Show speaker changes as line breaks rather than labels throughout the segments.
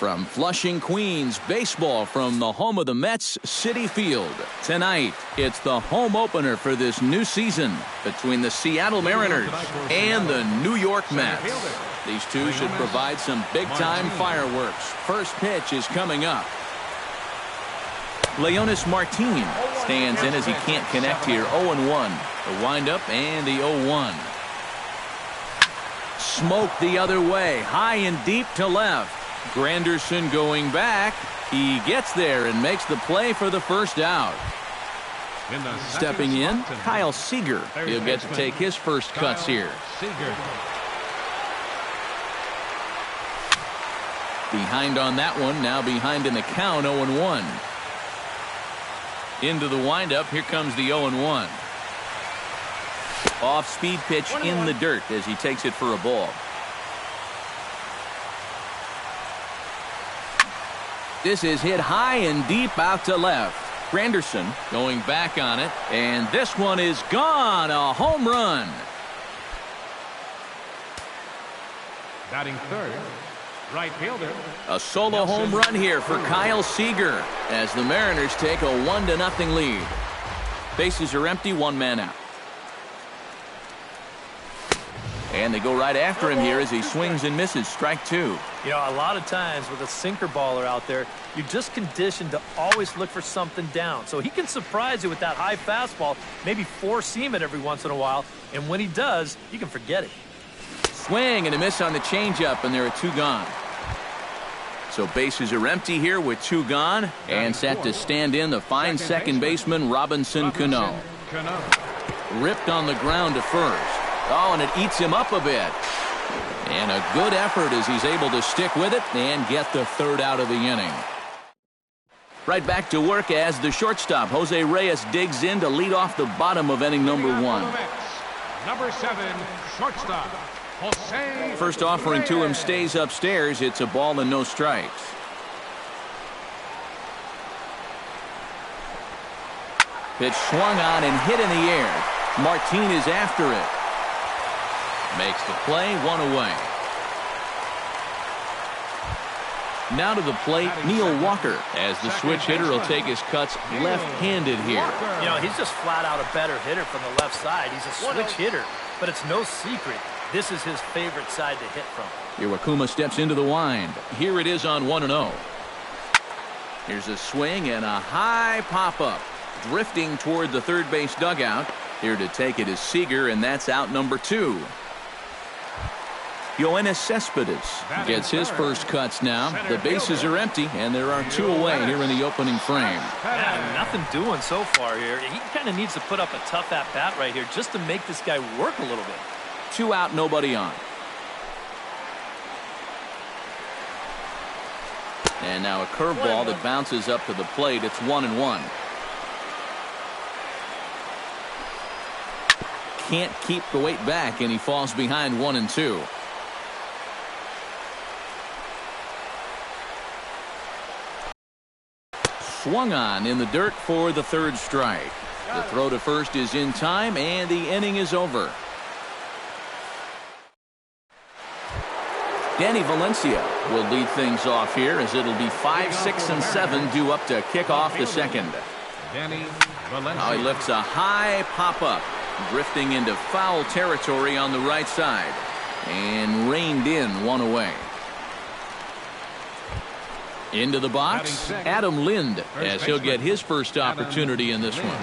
From Flushing, Queens, baseball from the home of the Mets, Citi Field. Tonight, it's the home opener for this new season between the Seattle Mariners and the New York Mets. These two should provide some big-time fireworks. First pitch is coming up. Leonis Martin stands in as he can't connect here. 0-1. The windup and the 0-1. Smoke the other way, high and deep to left. Granderson going back. He gets there and makes the play for the first out. Stepping in, Kyle Seager. He'll get to take his first cuts here. Behind on that one, now behind in the count, 0-1. Into the windup, here comes the 0-1. Off-speed pitch in the dirt as he takes it for a ball. This is hit high and deep out to left. Granderson going back on it, and this one is gone. A home run.
Batting third, right fielder.
A solo home run here for Kyle Seager as the Mariners take a 1-0 lead. Bases are empty, one man out. And they go right after him here as he swings and misses. Strike two.
You know, a lot of times with a sinker baller out there, you're just conditioned to always look for something down. So he can surprise you with that high fastball, maybe four-seam it every once in a while. And when he does, you can forget it.
Swing and a miss on the changeup, and there are two gone. So bases are empty here with two gone. And set to stand in the fine second baseman, Robinson Cano. Ripped on the ground to first. Oh, and it eats him up a bit. And a good effort as he's able to stick with it and get the third out of the inning. Right back to work as the shortstop, Jose Reyes, digs in to lead off the bottom of inning number one.
Number 7, shortstop, Jose
First offering to him stays upstairs. It's a ball and no strikes. Pitch swung on and hit in the air. Martin is after it. Makes the play, one away. Now to the plate, Neil Walker, as the switch hitter will take his cuts left-handed here.
You know, he's just flat out a better hitter from the left side. He's a switch hitter, but it's no secret. This is his favorite side to hit from.
Iwakuma steps into the wind. Here it is on 1-0. Here's a swing and a high pop-up. Drifting toward the third base dugout. Here to take it is Seager, and that's out number 2. Yoenis Cespedes gets his first cuts now. The bases are empty, and there are two away here in the opening frame.
Yeah, nothing doing so far here. He kind of needs to put up a tough at-bat right here just to make this guy work a little bit.
2 out, nobody on. And now a curveball that bounces up to the plate. It's 1-1. Can't keep the weight back, and he falls behind 1-2. Swung on in the dirt for the third strike. The throw to first is in time, and the inning is over. Danny Valencia will lead things off here as it'll be 5, 6, and 7 due up to kick off the second. Now he lifts a high pop-up, drifting into foul territory on the right side, and reined in, one away. Into the box, Adam Lind, as he'll get his first opportunity in this one.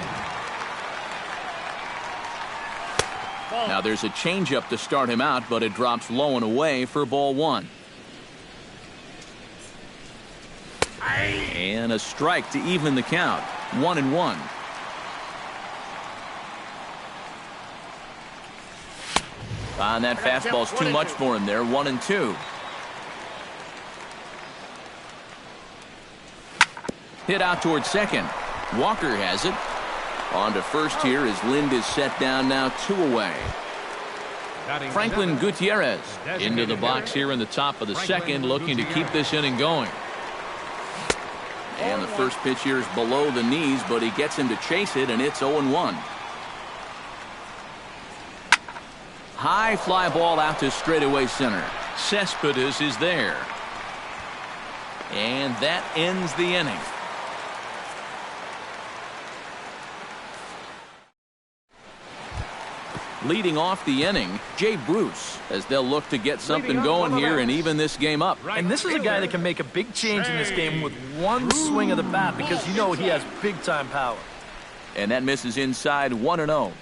Now there's a changeup to start him out, but it drops low and away for ball 1. And a strike to even the count. 1-1. And that fastball's too much for him there. 1-2. Hit out towards second. Walker has it. On to first here as Lind is set down now, 2 away. Franklin Gutierrez into the box here in the top of the second, looking to keep this inning going. And the first pitch here is below the knees, but he gets him to chase it, and it's 0-1. High fly ball out to straightaway center. Cespedes is there. And that ends the inning. Leading off the inning, Jay Bruce, as they'll look to get something going here and even this game up.
And this is a guy that can make a big change in this game with one swing of the bat because you know he has big-time power.
And that misses inside 1-0.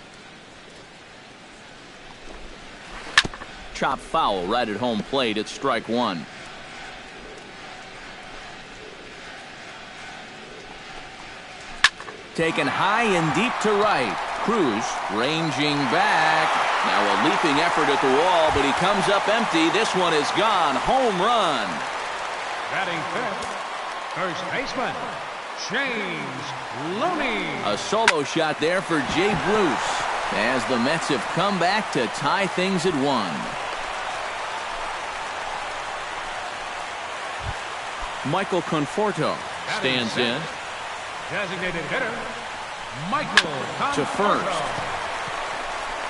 Chop foul right at home plate. It's strike one. Taken high and deep to right. Cruz ranging back. Now a leaping effort at the wall, but he comes up empty. This one is gone. Home run.
Batting fifth, first baseman, James Looney.
A solo shot there for Jay Bruce as the Mets have come back to tie things at 1. Michael Conforto stands in.
Designated hitter, Michael
To first.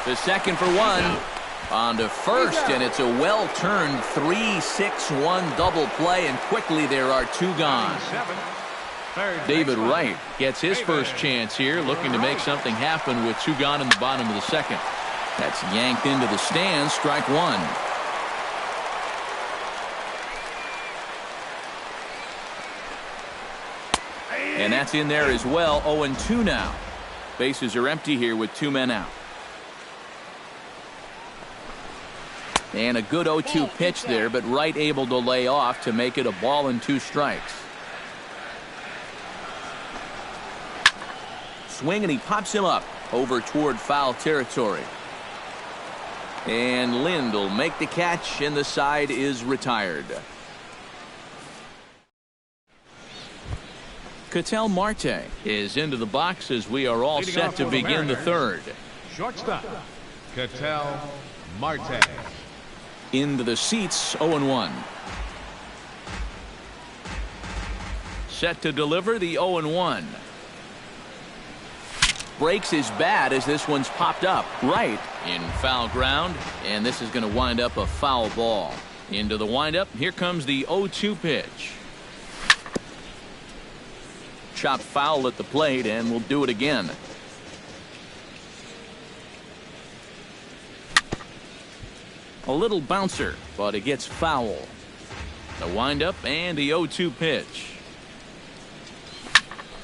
The second for one. On to first, and it's a well-turned 3-6-1 double play, and quickly there are 2 gone. David Wright gets his first chance here, looking to make something happen with 2 gone in the bottom of the second. That's yanked into the stands, strike one. And that's in there as well. 0-2 now. Bases are empty here with 2 men out. And a good 0-2 pitch there, but Wright able to lay off to make it a ball and 2 strikes. Swing, and he pops him up over toward foul territory. And Lind will make the catch, and the side is retired. Ketel Marte is into the box as we are all set to begin the third.
Shortstop, Ketel Marte.
Into the seats, 0-1. Set to deliver the 0-1. Breaks his bat as this one's popped up right in foul ground, and this is going to wind up a foul ball. Into the windup, here comes the 0-2 pitch. Chopped foul at the plate, and we'll do it again. A little bouncer, but it gets foul. The windup and the 0-2 pitch.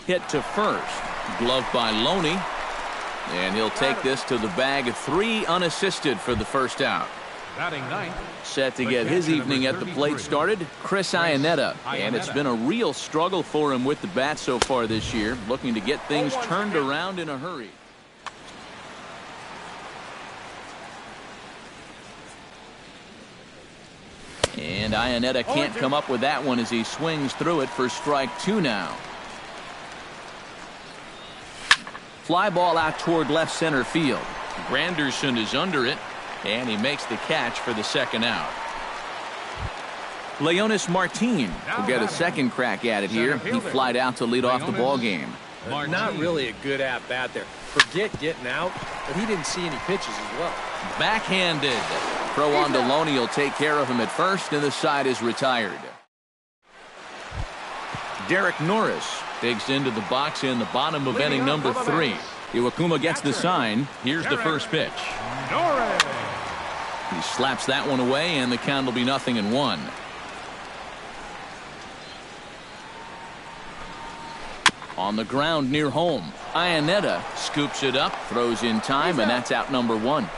Hit to first. Gloved by Loney. And he'll take this to the bag. 3 unassisted for the first out.
Batting ninth.
Set to get his evening at the plate started, Chris Iannetta. And it's been a real struggle for him with the bat so far this year. Looking to get things turned around in a hurry. And Iannetta can't come up with that one as he swings through it for strike 2 now. Fly ball out toward left center field. Granderson is under it, and he makes the catch for the second out. Leonis Martin will get a second crack at it here. He flied out to lead off the ball game.
Not really a good at-bat there. Forget getting out, but he didn't see any pitches as well.
Backhanded. Throw on to Loney will take care of him at first, and the side is retired. Derek Norris digs into the box in the bottom of inning number 3. Iwakuma gets the sign. Here's the first pitch.
Norris.
He slaps that one away, and the count will be 0-1. On the ground near home, Iannetta scoops it up, throws in time, and that's out number 1.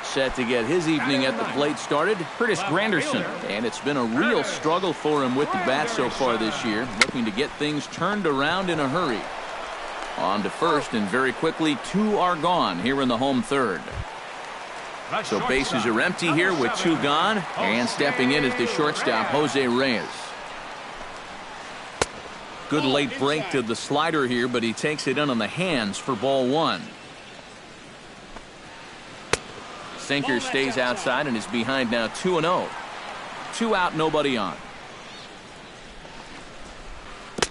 Set to get his evening at the plate started, Curtis Granderson. And it's been a real struggle for him with the bat so far this year, looking to get things turned around in a hurry. On to first, and very quickly 2 are gone here in the home third. So bases are empty here with 2 gone, and stepping in is the shortstop, Jose Reyes. Good late break to the slider here, but he takes it in on the hands for ball 1. Sinker stays outside and is behind now 2-0. 2 out, nobody on.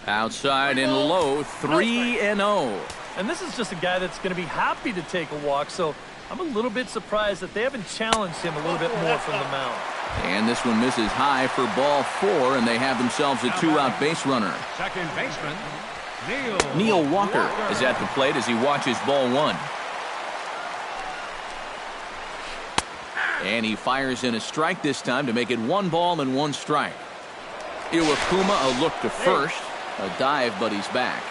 Outside and low, 3-0.
And this is just a guy that's going to be happy to take a walk, so I'm a little bit surprised that they haven't challenged him a little bit more from the mound.
And this one misses high for ball 4, and they have themselves a 2-out base runner.
Second baseman,
Neil Walker is at the plate as he watches ball 1. And he fires in a strike this time to make it 1 ball and 1 strike. Iwakuma a look to first. A dive, but he's back.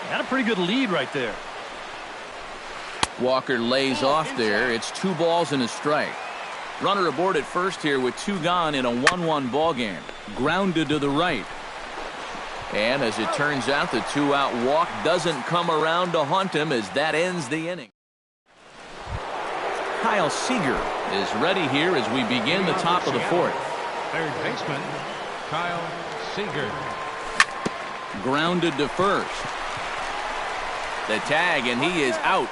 Got a pretty good lead right there.
Walker lays off there. It's 2 balls and a strike. Runner aboard at first here with 2 gone in a 1-1 ball game. Grounded to the right. And as it turns out, the 2-out walk doesn't come around to haunt him as that ends the inning. Kyle Seager is ready here as we begin the top of the 4th.
third baseman, Kyle Seager.
Grounded to first. The tag, and he is out.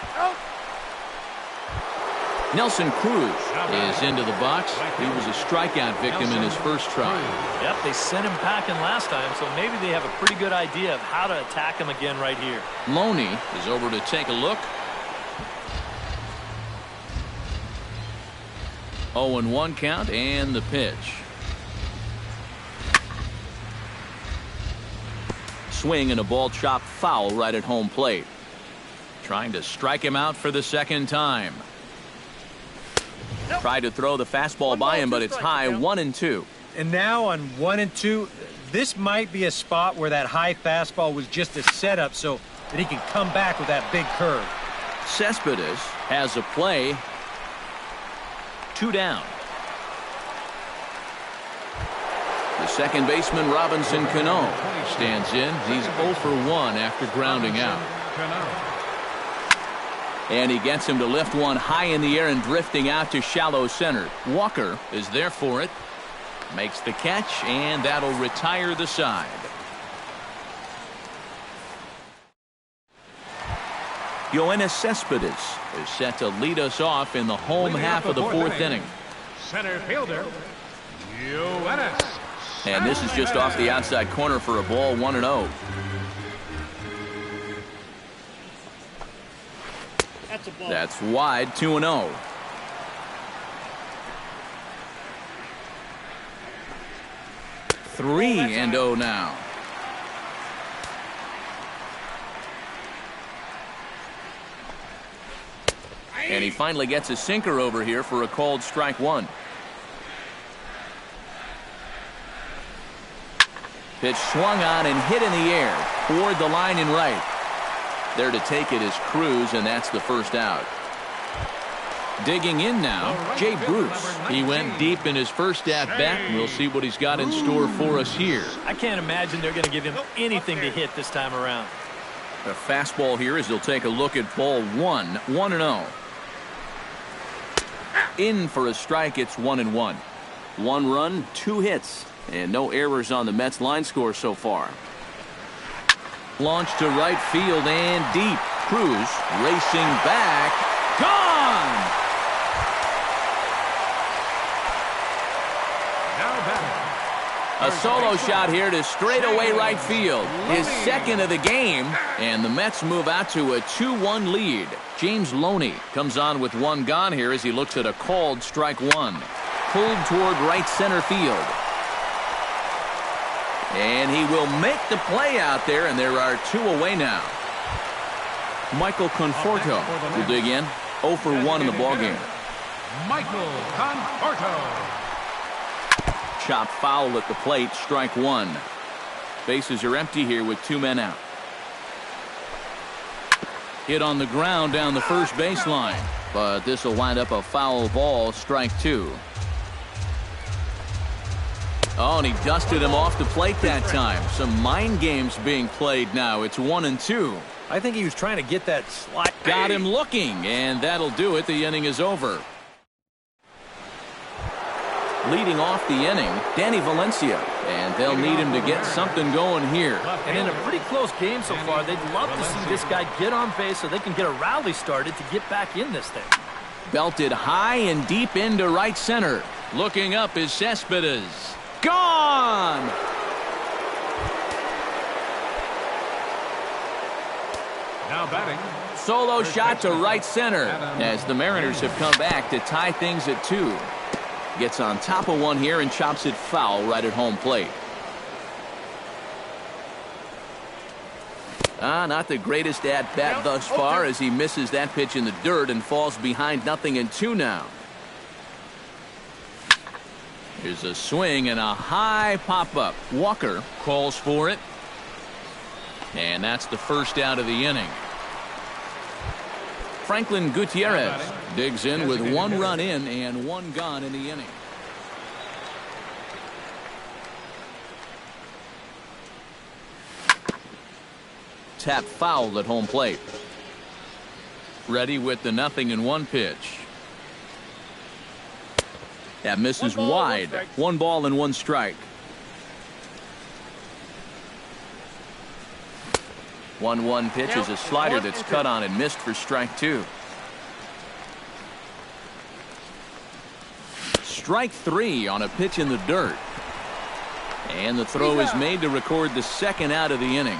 Nelson Cruz is into the box. He was a strikeout victim in his first try.
Yep, they sent him packing last time, so maybe they have a pretty good idea of how to attack him again right here.
Loney is over to take a look. 0-1 count, and the pitch. Swing and a ball chopped foul right at home plate. Trying to strike him out for the second time. Tried to throw the fastball by him, but it's high, 1-2.
And now on 1-2, this might be a spot where that high fastball was just a setup so that he can come back with that big curve.
Cespedes has a play. 2 down. The second baseman, Robinson Cano, stands in. He's 0 for 1 after grounding out. And he gets him to lift one high in the air and drifting out to shallow center. Walker is there for it. Makes the catch, and that'll retire the side. Yoenis Cespedes is set to lead us off in the home half of the 4th inning.
Center fielder, Yoenis.
And this is just off the outside corner for a ball, 1-0. That's wide, 2-0. Three and 0 now. And he finally gets a sinker over here for a called strike 1. Pitch swung on and hit in the air toward the line and right. There to take it is Cruz, and that's the first out. Digging in now, Jay Bruce. He went deep in his first at-bat. We'll see what he's got in store for us here.
I can't imagine they're going to give him anything to hit this time around.
A fastball here as he'll take a look at ball 1, 1-0. In for a strike, it's 1-1. 1 run, 2 hits, and no errors on the Mets line score so far. Launched to right field and deep. Cruz racing back. Gone! A solo shot here to straightaway right field. His second of the game, and the Mets move out to a 2-1 lead. James Loney comes on with 1 gone here as he looks at a called strike 1. Pulled toward right center field. And he will make the play out there, and there are 2 away now. Michael Conforto will dig in. 0 for 1 in the ballgame.
Michael Conforto.
Chopped foul at the plate, strike 1. Bases are empty here with 2 men out. Hit on the ground down the first baseline, but this will wind up a foul ball, strike 2. Oh, and he dusted him off the plate that time. Some mind games being played now. It's 1-2.
I think he was trying to get that slide.
Got him looking, and that'll do it. The inning is over. Leading off the inning, Danny Valencia, and they'll need him to get something going here.
And in a pretty close game so far, they'd love to see this guy get on base so they can get a rally started to get back in this thing.
Belted high and deep into right center. Looking up is Cespedes. Gone!
Now batting.
Solo shot to right center as the Mariners have come back to tie things at 2. Gets on top of one here and chops it foul right at home plate. Not the greatest at-bat thus far as he misses that pitch in the dirt and falls behind 0-2 now. Here's a swing and a high pop-up. Walker calls for it. And that's the first out of the inning. Franklin Gutierrez digs in with 1 run in and 1 gone in the inning. Tap foul at home plate. Ready with the 0-1 pitch. That misses wide. 1 ball and 1 strike. 1-1 pitch is a slider that's cut on and missed for strike 2. Strike 3 on a pitch in the dirt. And the throw is made to record the second out of the inning.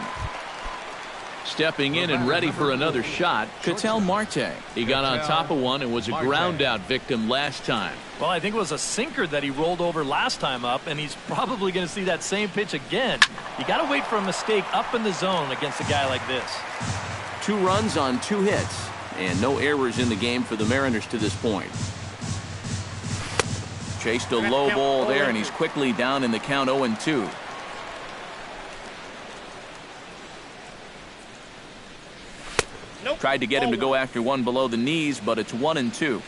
Stepping in and ready for another shot, Ketel Marte. He got on top of one and was a ground out victim last time.
Well, I think it was a sinker that he rolled over last time up, and he's probably going to see that same pitch again. You got to wait for a mistake up in the zone against a guy like this.
2 runs on 2 hits, and no errors in the game for the Mariners to this point. Chased a low ball there, and he's quickly down in the count 0-2. Tried to get him to go after one below the knees, but it's 1-2.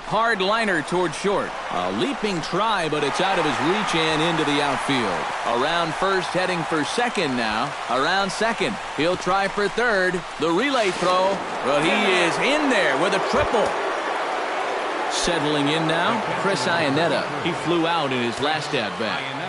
Hard liner toward short. A leaping try, but it's out of his reach and into the outfield. Around first, heading for second now. Around second. He'll try for third. The relay throw. Well, he is in there with a triple. Settling in now, Chris Iannetta. He flew out in his last at-bat.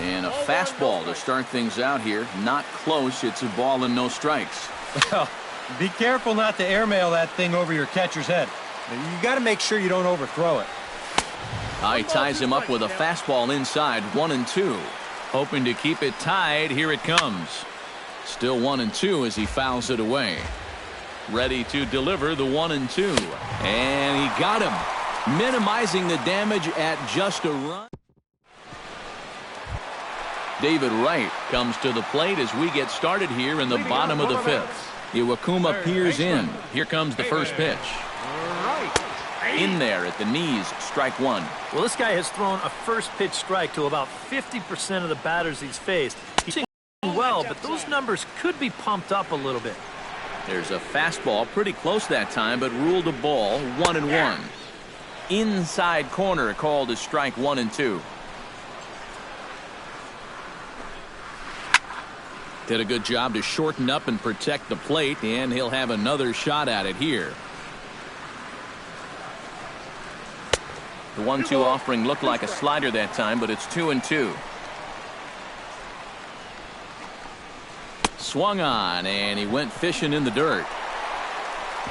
And a fastball to start things out here. Not close. It's a ball and no strikes.
Well, be careful not to airmail that thing over your catcher's head. You got to make sure you don't overthrow it.
He ties him up with a fastball inside. 1-2. Hoping to keep it tied. Here it comes. Still 1-2 as he fouls it away. Ready to deliver the 1-2. And he got him. Minimizing the damage at just a run. David Wright comes to the plate as we get started here in the bottom of the 5th. Iwakuma peers in. Here comes the first pitch. In there at the knees, strike 1.
Well, this guy has thrown a first pitch strike to about 50% of the batters he's faced. He's doing well, but those numbers could be pumped up a little bit.
There's a fastball pretty close that time, but ruled a ball. 1-1. Inside corner called as strike 1-2. Did a good job to shorten up and protect the plate, and he'll have another shot at it here. The 1-2 offering looked like a slider that time, but it's 2-2. Swung on, and he went fishing in the dirt.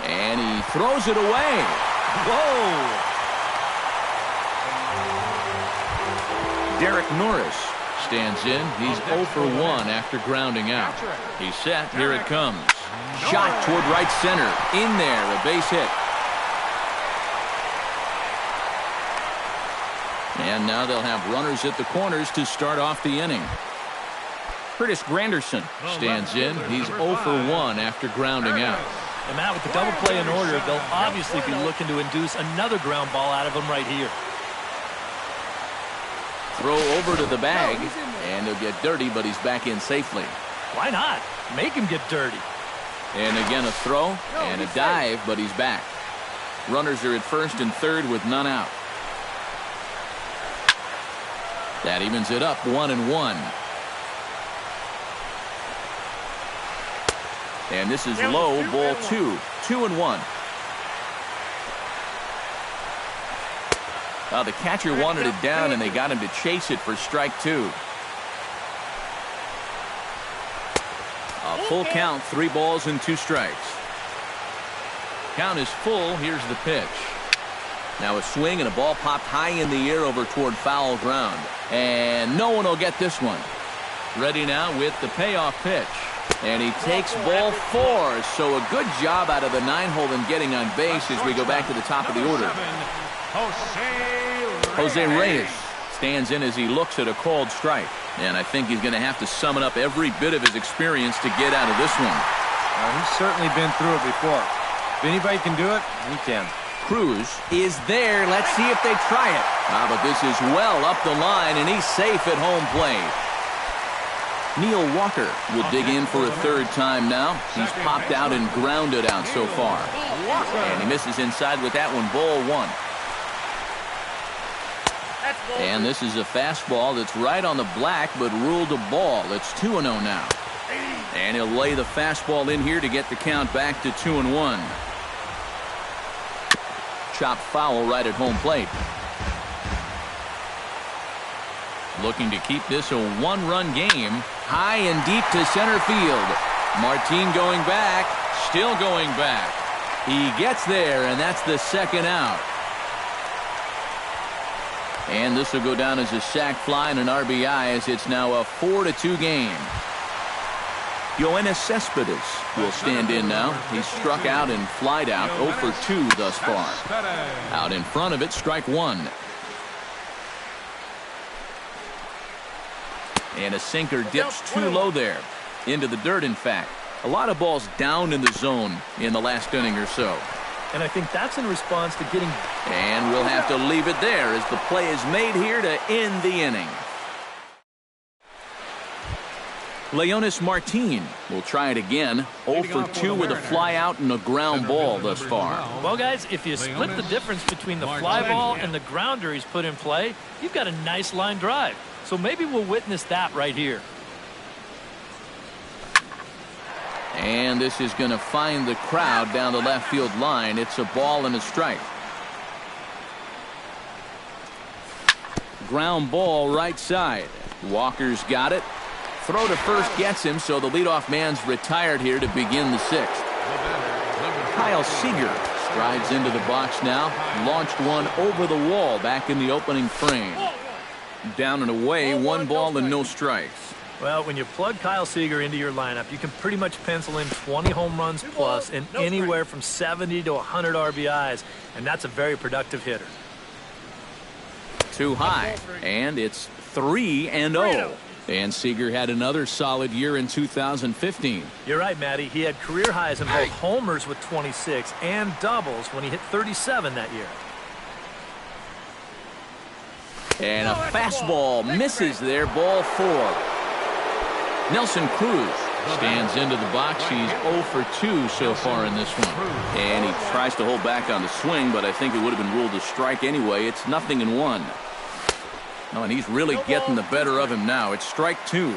And he throws it away. Whoa! Derek Norris stands in. He's 0 for 1 after grounding out. He's set. Here it comes. Shot toward right center. In there, a base hit. And now they'll have runners at the corners to start off the inning. Curtis Granderson stands in. He's 0 for 1 after grounding out.
And Matt, with the double play in order, they'll obviously be looking to induce another ground ball out of him right here.
Throw over to the bag, and he'll get dirty, but he's back in safely.
Why not? Make him get dirty.
And again a throw and a dive, but he's back. Runners are at first and third with none out. That evens it up 1-1. And this is low, ball 2. 2-1. The catcher wanted it down, and they got him to chase it for strike 2. A full count, 3 balls and 2 strikes. Count is full. Here's the pitch. Now a swing and a ball popped high in the air over toward foul ground. And no one will get this one. Ready now with the payoff pitch. And he takes ball 4. So a good job out of the 9-hole in getting on base as we go back to the top of the order. Jose Reyes stands in as he looks at a called strike. And I think he's going to have to summon up every bit of his experience to get out of this one.
He's certainly been through it before. If anybody can do it, he can.
Cruz is there. Let's see if they try it. But this is well up the line, and he's safe at home plate. Neil Walker will dig in for a third time now. He's popped out and grounded out so far. And he misses inside with that one, ball 1. And this is a fastball that's right on the black, but ruled a ball. It's 2-0 now. And he'll lay the fastball in here to get the count back to 2-1. Chopped foul right at home plate. Looking to keep this a 1-run game. High and deep to center field. Martin going back. Still going back. He gets there, and that's the second out. And this will go down as a sac fly and an RBI, as it's now a 4-2 game. Yoenis Cespedes will stand in now. He's struck out and flied out 0 for 2 thus far. Out in front of it, strike 1. And a sinker dips too low there. Into the dirt, in fact. A lot of balls down in the zone in the last inning or so.
And I think that's in response to getting...
And we'll have to leave it there as the play is made here to end the inning. Leonis Martin will try it again. 0 for 2 with a fly out and a ground ball thus far.
Well, guys, if you split the difference between the fly ball and the grounder he's put in play, you've got a nice line drive. So maybe we'll witness that right here.
And this is going to find the crowd down the left field line. It's a ball and a strike. Ground ball right side. Walker's got it. Throw to first gets him, so the leadoff man's retired here to begin the 6th. Kyle Seager strides into the box now. Launched one over the wall back in the opening frame. Down and away, 1 ball and no strikes.
Well, when you plug Kyle Seager into your lineup, you can pretty much pencil in 20 home runs plus and anywhere from 70 to 100 RBIs, and that's a very productive hitter.
Too high, and it's 3-0. And Seager had another solid year in 2015.
You're right, Matty. He had career highs in both homers with 26 and doubles when he hit 37 that year.
And a fastball misses there, ball 4. Nelson Cruz stands into the box. He's 0 for 2 so far in this one. And he tries to hold back on the swing, but I think it would have been ruled a strike anyway. It's 0-1. Oh, and he's really getting the better of him now. It's strike 2.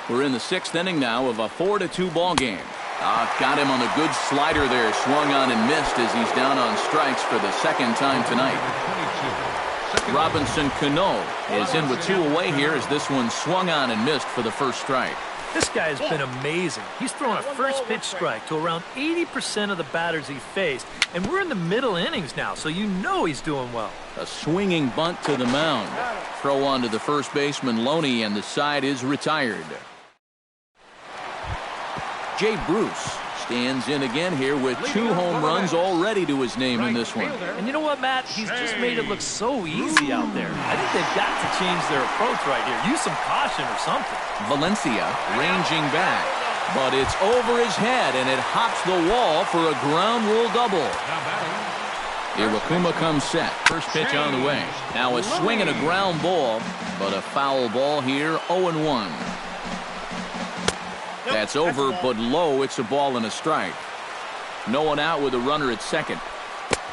We're in the 6th inning now of a 4-2 ball game. Got him on the good slider there. Swung on and missed as he's down on strikes for the 2nd time tonight. Robinson Cano is in with 2 away here as this one swung on and missed for the first strike.
This guy has been amazing. He's thrown a first pitch strike to around 80% of the batters he faced, and we're in the middle innings now, so you know he's doing well.
A swinging bunt to the mound. Throw on to the first baseman Loney, and the side is retired. Jay Bruce stands in again here with 2 home runs already to his name in this one.
And you know what, Matt? He's just made it look so easy out there. I think they've got to change their approach right here. Use some caution or something.
Valencia ranging back, but it's over his head, and it hops the wall for a ground rule double. Iwakuma comes set. First pitch on the way. Now a swing and a ground ball, but a foul ball here, 0-1. That's over, but low. It's a ball and a strike. No one out with a runner at second.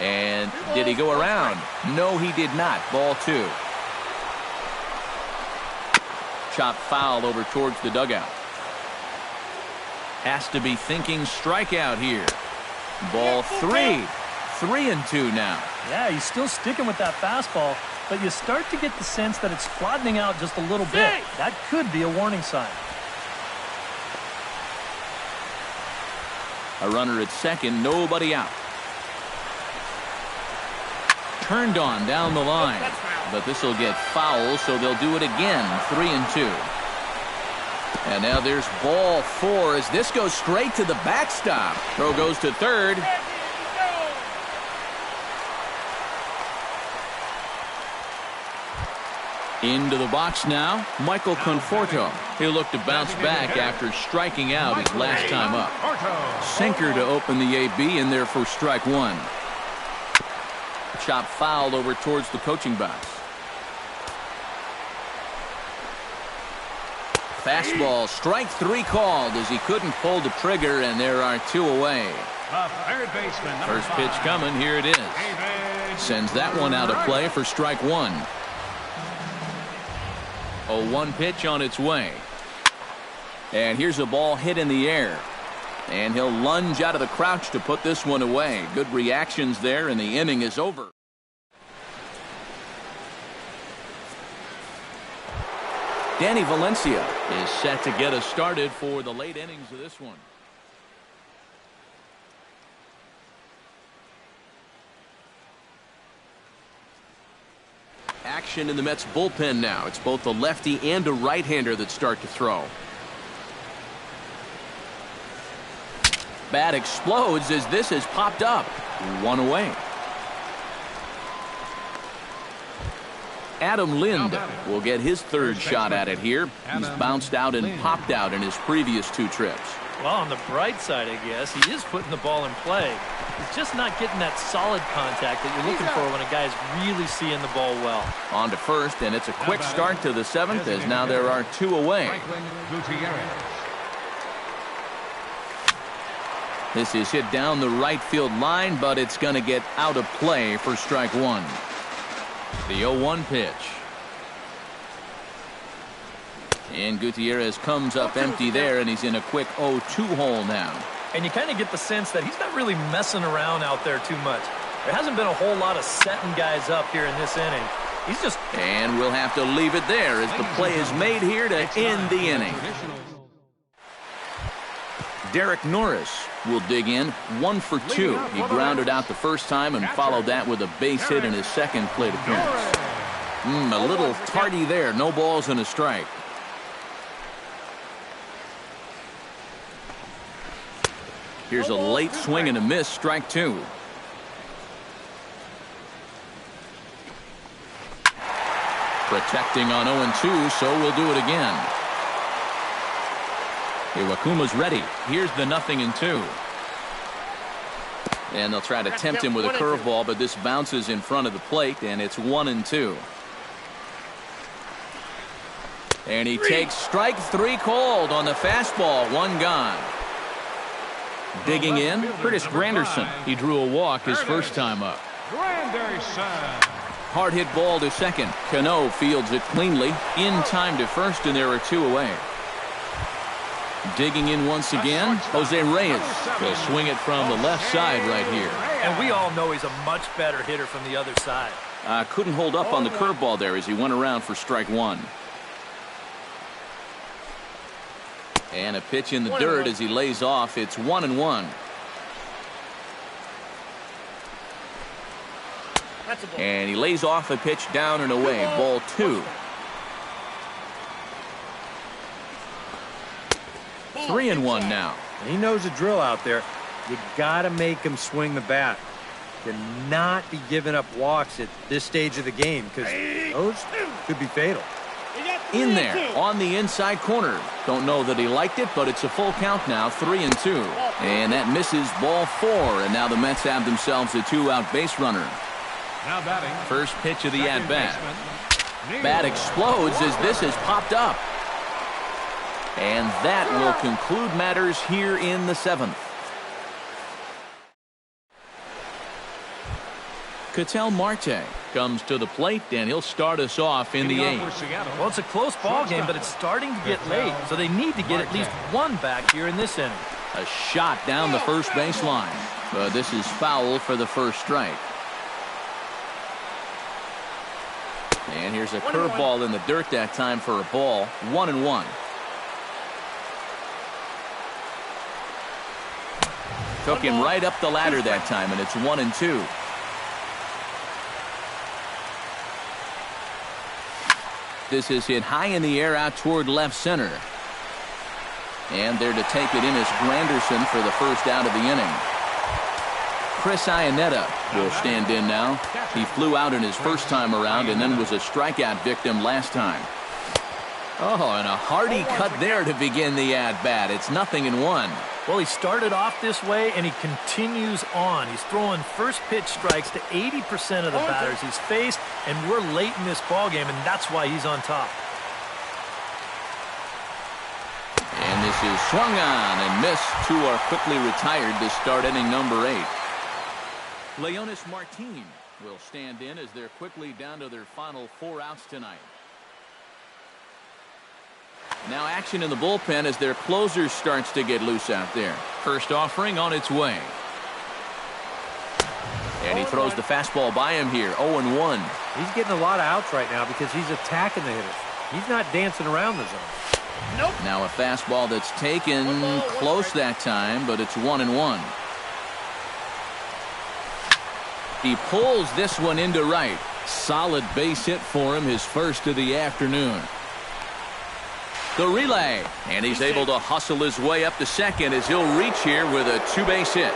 And did he go around? No, he did not. Ball 2. Chop foul over towards the dugout. Has to be thinking strikeout here. Ball 3. 3-2 now.
Yeah, he's still sticking with that fastball, but you start to get the sense that it's flattening out just a little bit. That could be a warning sign.
A runner at second, nobody out. Turned on down the line, but this will get foul, so they'll do it again. 3-2. And now there's ball 4 as this goes straight to the backstop. Throw goes to third. Into the box now, Michael Conforto. He'll look to bounce back after striking out his last time up. Sinker to open the AB in there for strike 1. Chop fouled over towards the coaching box. Fastball, strike 3 called as he couldn't pull the trigger, and there are 2 away. First pitch coming, here it is. Sends that one out of play for strike 1. A 1 pitch on its way. And here's a ball hit in the air. And he'll lunge out of the crouch to put this one away. Good reactions there, and the inning is over. Danny Valencia is set to get us started for the late innings of this one. Action in the Mets bullpen now. It's both a lefty and a right-hander that start to throw. Bat explodes as this has popped up. 1 away. Adam Lind will get his 3rd shot at it here. He's bounced out and popped out in his previous 2 trips.
Well, on the bright side, I guess, he is putting the ball in play. He's just not getting that solid contact that you're looking for when a guy's really seeing the ball well.
On to first, and it's a quick start to the 7th as now there are 2 away. This is hit down the right field line, but it's going to get out of play for strike 1. The 0-1 pitch. And Gutierrez comes up empty there, and he's in a quick 0-2 hole now.
And you kind of get the sense that he's not really messing around out there too much. There hasn't been a whole lot of setting guys up here in this inning. He's just...
And we'll have to leave it there as the play is made here to end the inning. Derek Norris will dig in 1 for 2. He grounded out the first time and followed that with a base hit in his 2nd plate appearance. A little tardy there. No balls and a strike. Here's a late swing and a miss, strike 2. Protecting on 0-2, so we'll do it again. Iwakuma's ready. Here's the 0-2. And they'll try to tempt him with a curveball, but this bounces in front of the plate, and it's 1-2. And he takes strike 3 called on the fastball. 1 gone. Digging in, Curtis Granderson. He drew a walk his first time up. Hard hit ball to second. Cano fields it cleanly. In time to first, and there are 2 away. Digging in once again, Jose Reyes. He'll swing it from the left side right here.
And we all know he's a much better hitter from the other side.
Couldn't hold up on the curveball there as he went around for strike 1. And a pitch in the dirt as he lays off. It's 1-1. And he lays off a pitch down and away. Ball 2. 3-1 now.
He knows the drill out there. You got to make him swing the bat. Cannot be giving up walks at this stage of the game because those could be fatal.
In there on the inside corner. Don't know that he liked it, but it's a full count now. 3-2. And that misses, ball 4. And now the Mets have themselves a 2-out base runner.
Now batting.
First pitch of the at-bat. Bat explodes as this has popped up. And that will conclude matters here in the 7th. Ketel Marte comes to the plate, and he'll start us off in the 8th.
Well, it's a close ball game, but it's starting to get late, so they need to get at least 1 back here in this inning.
A shot down the first baseline, but this is foul for the first strike. And here's a curveball in the dirt that time for a ball. 1-1. Took him right up the ladder that time, and it's 1-2. This is hit high in the air out toward left center. And there to take it in is Granderson for the first out of the inning. Chris Iannetta will stand in now. He flew out in his first time around and then was a strikeout victim last time. Oh, and a hearty cut there to begin the at-bat. It's 0-1.
Well, he started off this way, and he continues on. He's throwing first pitch strikes to 80% of the batters he's faced, and we're late in this ballgame, and that's why he's on top.
And this is swung on and missed. Two are quickly retired to start inning number 8. Leonis Martin will stand in as they're quickly down to their final 4 outs tonight. Now action in the bullpen as their closer starts to get loose out there. First offering on its way. And he throws the fastball by him here. 0-1.
He's getting a lot of outs right now because he's attacking the hitters. He's not dancing around the zone.
Nope.
Now a fastball that's taken close that time, but it's 1-1. He pulls this one into right. Solid base hit for him, his first of the afternoon. The relay, and he's able to hustle his way up to second as he'll reach here with a 2-base hit.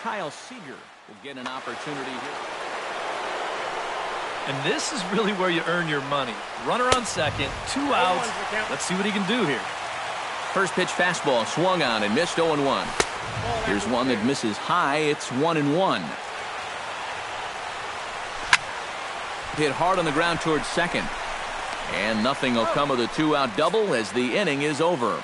Kyle Seager will get an opportunity here.
And this is really where you earn your money. Runner on second, 2 outs. Let's see what he can do here.
First pitch fastball swung on and missed. 0-1. Here's one that misses high. It's 1-1. Hit hard on the ground towards second. And nothing will come of the 2-out double as the inning is over.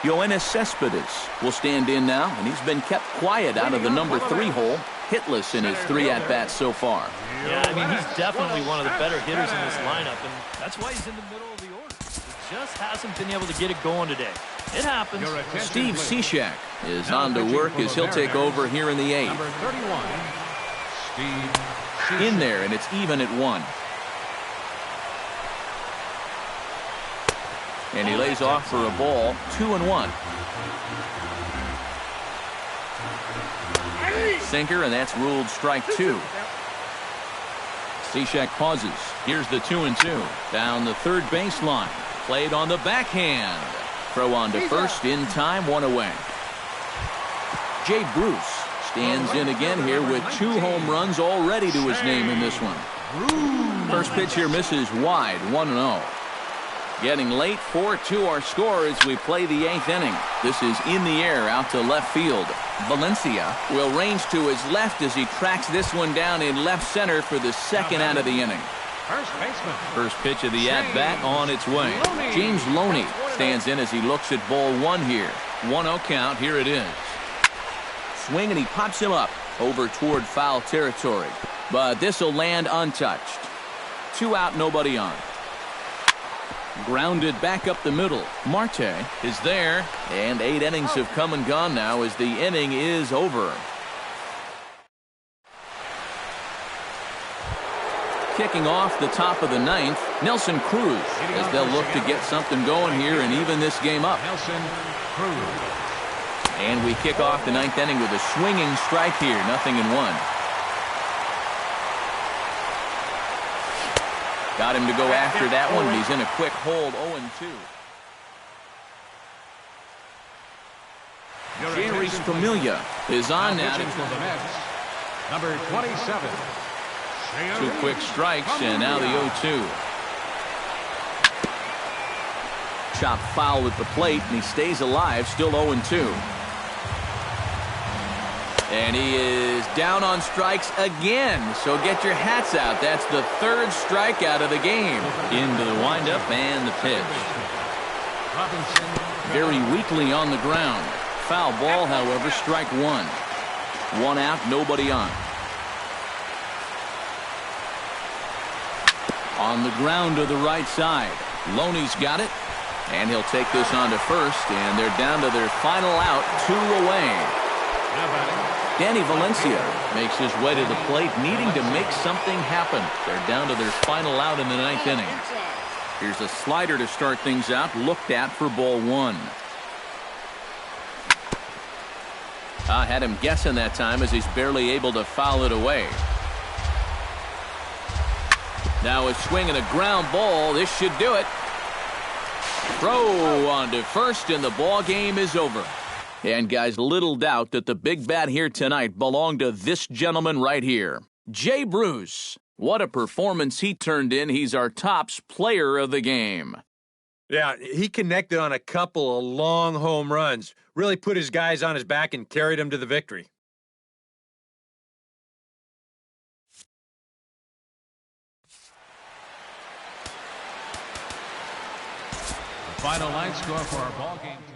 Yoenis Cespedes will stand in now, and he's been kept quiet out of the number 3 hole, hitless in his 3 at-bats so far.
Yeah, I mean, he's definitely one of the better hitters in this lineup, and that's why he's in the middle of the order. He just hasn't been able to get it going today. It happens.
Steve Cishek is on to work as he'll take over here in the 8th.
Number 31, Steve
In there, and it's even at 1. And he lays off for a ball. 2-1. Sinker, and that's ruled strike 2. Cishek pauses. Here's the 2-2. Down the third baseline. Played on the backhand. Throw on to first in time, 1 away. Jay Bruce stands in again here with 2 home runs already to his name in this one. First pitch here misses wide, 1-0. Getting late, 4-2 our score as we play the 8th inning. This is in the air out to left field. Valencia will range to his left as he tracks this one down in left center for the second out of the inning.
first baseman.
First pitch of the at-bat on its way. James Loney stands in as he looks at ball 1 here. 1-0 count, here it is. Swing, and he pops him up over toward foul territory. But this will land untouched. 2 out, nobody on. Grounded back up the middle. Marte is there, and 8 innings have come and gone now as the inning is over. Kicking off the top of the 9th, Nelson Cruz, as they'll look to get something going here and even this game up.
Nelson Cruz.
And we kick off the 9th inning with a swinging strike here, 0-1. Got him to go after that one, but he's in a quick hold, 0-2. Jerry's Familia is on now.
For the Mets, number 27.
2 quick strikes, and now the 0-2. Chop foul at the plate, and he stays alive, still 0-2. And he is down on strikes again, so get your hats out. That's the 3rd strikeout of the game. Into the windup and the pitch. Very weakly on the ground. Foul ball, however, strike 1. 1 out, nobody on. On the ground to the right side. Loney's got it, and he'll take this on to first, and they're down to their final out, 2 away. Danny Valencia makes his way to the plate, needing to make something happen. They're down to their final out in the 9th inning. Here's a slider to start things out, looked at for ball 1. I had him guessing that time as he's barely able to foul it away. Now a swing and a ground ball. This should do it. Throw on to first, and the ball game is over. And guys, little doubt that the big bat here tonight belonged to this gentleman right here, Jay Bruce. What a performance he turned in. He's our tops player of the game.
Yeah, he connected on a couple of long home runs. Really put his guys on his back and carried them to the victory.
The final line score for our ball game.